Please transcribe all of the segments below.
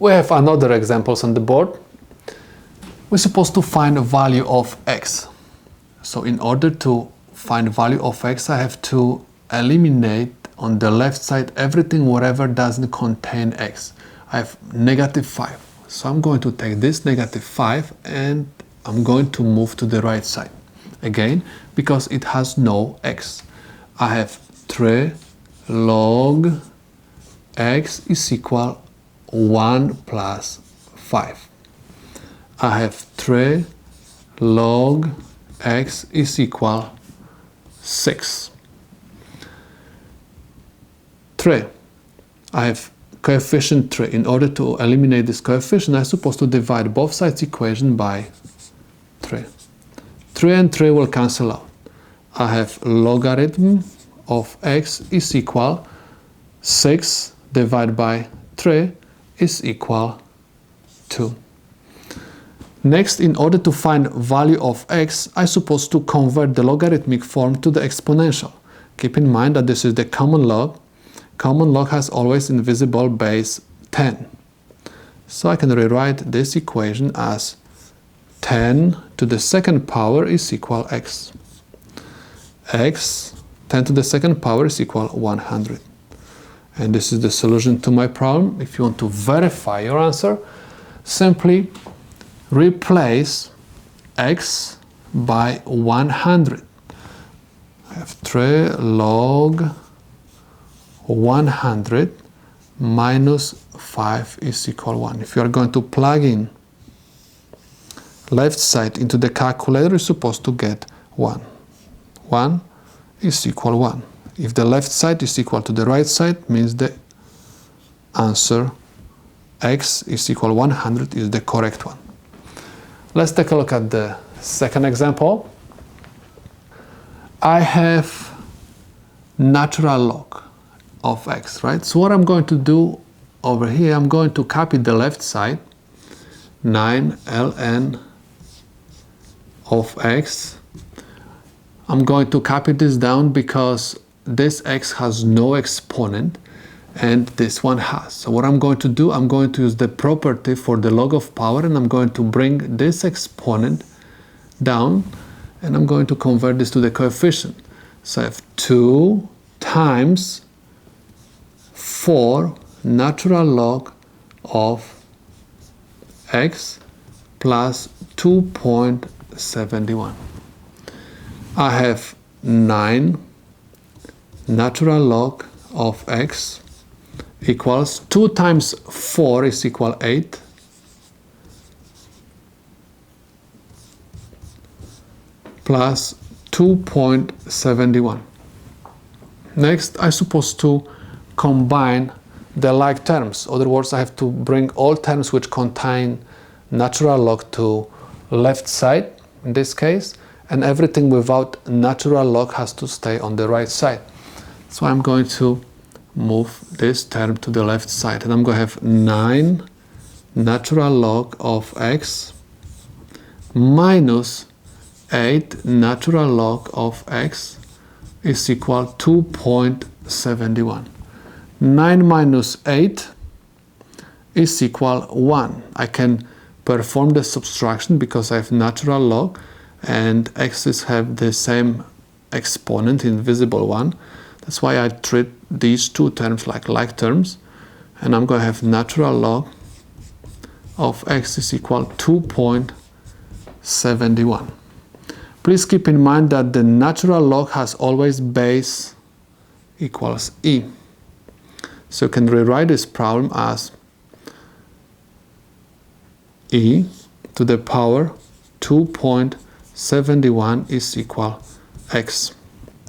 We have another examples on the board. We're supposed to find a value of x. So in order to find value of x, I have to eliminate on the left side everything whatever doesn't contain x. I have -5. So I'm going to take this -5 and I'm going to move to the right side. Again, because it has no x. I have 3 log x is equal 1 plus 5. I have 3 log x is equal 6. 3. I have coefficient 3. In order to eliminate this coefficient, I'm supposed to divide both sides equation by 3. 3 and 3 will cancel out. I have logarithm of x is equal 6 divided by 3 is equal 2. Next, in order to find value of x, I'm supposed to convert the logarithmic form to the exponential. Keep in mind that this is the common log. Common log has always invisible base 10. So I can rewrite this equation as 10 to the second power is equal x. X 10 to the second power is equal 100. And this is the solution to my problem. If you want to verify your answer, simply replace x by 100. I have 3 log 100 minus 5 is equal 1. If you are going to plug in left side into the calculator, you're supposed to get 1. 1 is equal 1. If the left side is equal to the right side, means the answer x is equal 100 is the correct one. Let's take a look at the second example. I have natural log of x, right? So what I'm going to do over here, I'm going to copy the left side, 9 ln of x. I'm going to copy this down because this x has no exponent and this one has. So what I'm going to do, I'm going to use the property for the log of power and I'm going to bring this exponent down and I'm going to convert this to the coefficient. So I have 2 times 4 natural log of x plus 2.71. I have 9 natural log of x equals 2 times 4 is equal 8 plus 2.71. Next, I'm supposed to combine the like terms. In other words, I have to bring all terms which contain natural log to left side in this case, and everything without natural log has to stay on the right side. So I'm going to move this term to the left side and I'm going to have 9 natural log of x minus 8 natural log of x is equal 2.71. 9 minus 8 is equal 1. I can perform the subtraction because I have natural log and x's have the same exponent, invisible one. That's why I treat these two terms like terms. And I'm going to have natural log of x is equal 2.71. Please keep in mind that the natural log has always base equals e. So you can rewrite this problem as e to the power 2.71 is equal x.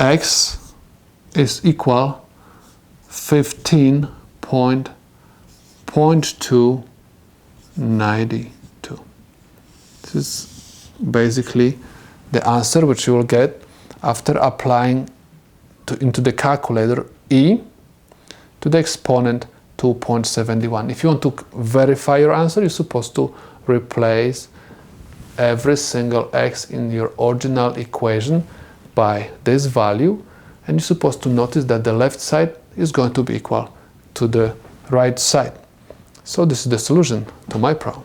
X is equal 15.292. This is basically the answer which you will get after applying into the calculator e to the exponent 2.71. If you want to verify your answer, you're supposed to replace every single x in your original equation by this value, and you're supposed to notice that the left side is going to be equal to the right side. So this is the solution to my problem.